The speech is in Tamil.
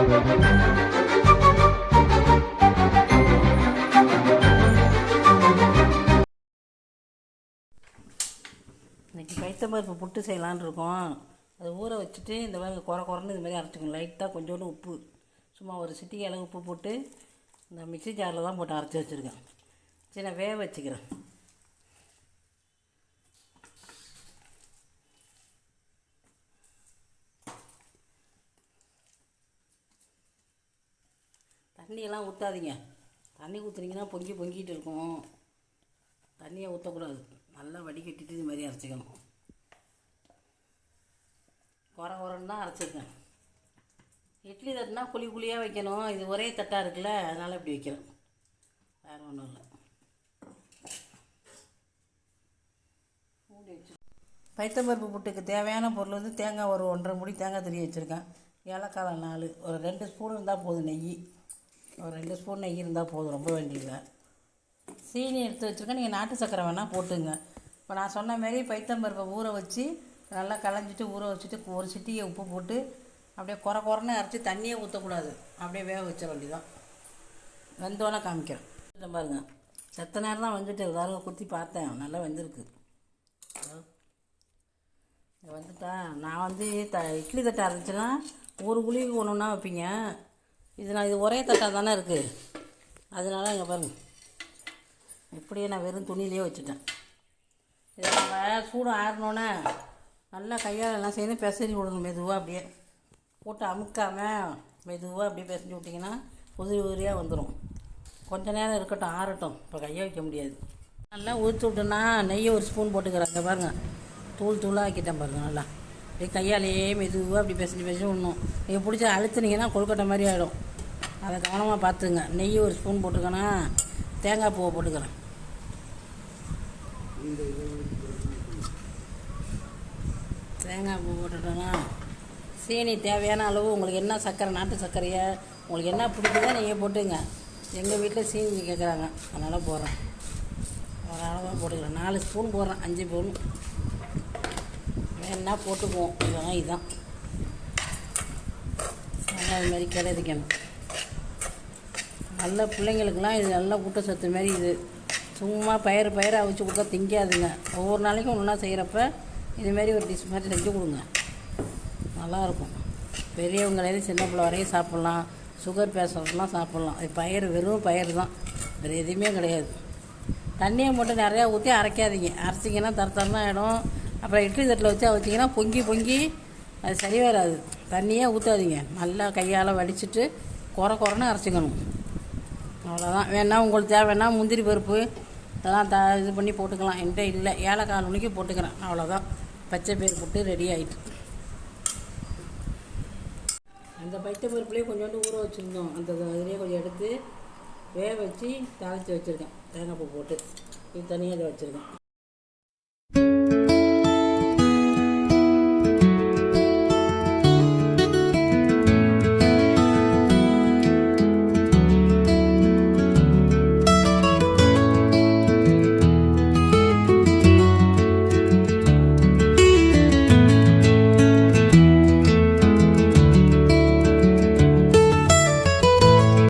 இன்றைக்கி பைத்தம்பருப்பு புட்டு செய்யலான்னு இருக்கோம். அதை ஊற வச்சுட்டு இந்த மாதிரி குறைன்னு இது மாதிரி அரைச்சிக்கணும். லைட்டாக கொஞ்சோண்டு உப்பு, சும்மா ஒரு சிட்டிகை அளவு உப்பு போட்டு இந்த மிக்ஸி ஜாரில் தான் போட்டு அரைச்சி வச்சுருக்கேன். சரி, நான் வேக வச்சுக்கிறேன். தண்ணியெல்லாம் ஊற்றாதீங்க. தண்ணி ஊற்றுனீங்கன்னா பொங்கிட்டு இருக்கும். தண்ணியை ஊற்றக்கூடாது. நல்லா வடிகட்டிட்டு இது மாதிரி அரைச்சிக்கணும். குறைன்னு தான் அரைச்சிருக்கேன். இட்லி தட்டுனா குழியாக வைக்கணும். இது ஒரே தட்டாக இருக்குல்ல, அதனால் இப்படி வைக்கிறேன். வேறு ஒன்றும் இல்லை. மூடி வச்சு பைத்தம்பருப்பு புட்டுக்கு தேவையான பொருள் வந்து தேங்காய் ஒரு 1.5 மூடி தேங்காய் துருவி வச்சுருக்கேன். ஏலக்காய் 4, ஒரு 2 ஸ்பூன் இருந்தால் போதும். நெய் ஒரு 2 ஸ்பூன் நெய் இருந்தால் போதும், ரொம்ப வேண்டியதில்லை. சீனி எடுத்து வச்சுருக்கேன். நீங்கள் நாட்டு சக்கரை வேணால் போட்டுங்க. இப்போ நான் சொன்ன மாரி பைத்தம்பருப்பை ஊற வச்சு நல்லா களைஞ்சிட்டு ஊற வச்சுட்டு ஒரு சிட்டியை உப்பு போட்டு அப்படியே குறைன்னு அரைச்சி தண்ணியே ஊற்றக்கூடாது. அப்படியே வேக வச்ச வேண்டியதான். வெந்தோன்னே காமிக்கிறேன் பாருங்க. செத்த நேரம் தான் வந்துட்டு எல்லாரும் குத்தி பார்த்தேன், நல்லா வெந்திருக்கு. வந்துட்டா நான் வந்து இட்லி தட்டை அரைச்சின்னா ஒரு குழிக்கு ஒன்றுன்னா வைப்பீங்க. இது ஒரே தட்டாக தானே இருக்குது. அதனால இங்கே பாருங்கள், இப்படியே நான் வெறும் துணியிலே வச்சுட்டேன். இதை நம்ம சூடு ஆறினோன்னே நல்லா கையால் எல்லாம் சேர்ந்து பிசைஞ்சு விடணும். மெதுவாக அப்படியே போட்டு அமுக்காமல் மெதுவாக அப்படியே பிசைஞ்சு விட்டிங்கன்னா உதிரியாக வந்துடும். கொஞ்சம் நேரம் இருக்கட்டும், ஆறட்டும். இப்போ கையை வைக்க முடியாது. நல்லா ஊற்றி விட்டோன்னா நெய்யை ஒரு ஸ்பூன் போட்டுக்கிறாங்க பாருங்கள். தூளாக ஆக்கிட்டேன் பாருங்கள். நல்லா அப்படியே கையாலேயே மெதுவாக அப்படி பிசைஞ்சு விடணும். நீங்கள் பிடிச்ச அழுத்துனீங்கன்னா கொழுக்கட்டை மாதிரி ஆகிடும். அதை கவனமாக பார்த்துங்க. நெய் ஒரு ஸ்பூன் போட்டுக்கோன்னா தேங்காய் பூவை போட்டுக்கிறேன். தேங்காய் பூ போட்டுட்டோன்னா சீனி தேவையான அளவு உங்களுக்கு என்ன சர்க்கரை, நாட்டு சர்க்கரையை உங்களுக்கு என்ன பிடிக்குதோ நீங்கள் போட்டுங்க. எங்கள் வீட்டில் சீனி கேட்குறாங்க, அதனால் போடுறேன். ஒரு அளவாக போட்டுக்கிறேன். 4 ஸ்பூன் போடுறேன், 5 ஸ்பூன் வேணா போட்டுக்குவோம். இதுதான் நல்லா இது மாதிரி கிளறிக்கணும். நல்ல பிள்ளைங்களுக்கெல்லாம் இது நல்லா ஊட்டச்சத்து மாதிரி. இது சும்மா பயிரை அவிச்சு கொடுத்தா திங்காதுங்க. ஒவ்வொரு நாளைக்கும் ஒன்றா செய்கிறப்ப இதுமாரி ஒரு டிஷ் மாதிரி செஞ்சு கொடுங்க, நல்லாயிருக்கும். பெரியவங்களேருந்து சின்ன பிள்ளை வரையும் சாப்பிட்லாம். சுகர் பேஷண்ட்லாம் சாப்பிட்லாம். இது வெறும் பயிர் தான், வேறு எதுவுமே கிடையாது. தண்ணியை மட்டும் நிறையா ஊற்றி அரைக்காதீங்க. அரைச்சிங்கன்னா தரத்தரமாக ஆகிடும். அப்புறம் இட்லி தட்டில் வச்சு வச்சிங்கன்னா பொங்கி அது சரி வராது. தண்ணியே ஊற்றாதீங்க. நல்லா கையால் வடிச்சிட்டு குறைன்னு அரைச்சிக்கணும். அவ்வளோதான். வேணா உங்களுக்கு தேவைன்னா முந்திரி பருப்பு இதெல்லாம் இது பண்ணி போட்டுக்கலாம். என்கிட்ட இல்லை, ஏலக்காய் நுணுக்கி போட்டுக்கிறேன். அவ்வளோதான். பச்சை பயிர் போட்டு ரெடி ஆகிட்டு. அந்த பச்சை பருப்புலேயே கொஞ்சோண்டு ஊற வச்சுருந்தோம். அந்த இதுலேயே கொஞ்சம் எடுத்து வேக வச்சு தாளித்து வச்சுருக்கேன். தேங்காய் பூ போட்டு இது தனியாக இதை வச்சுருக்கேன்.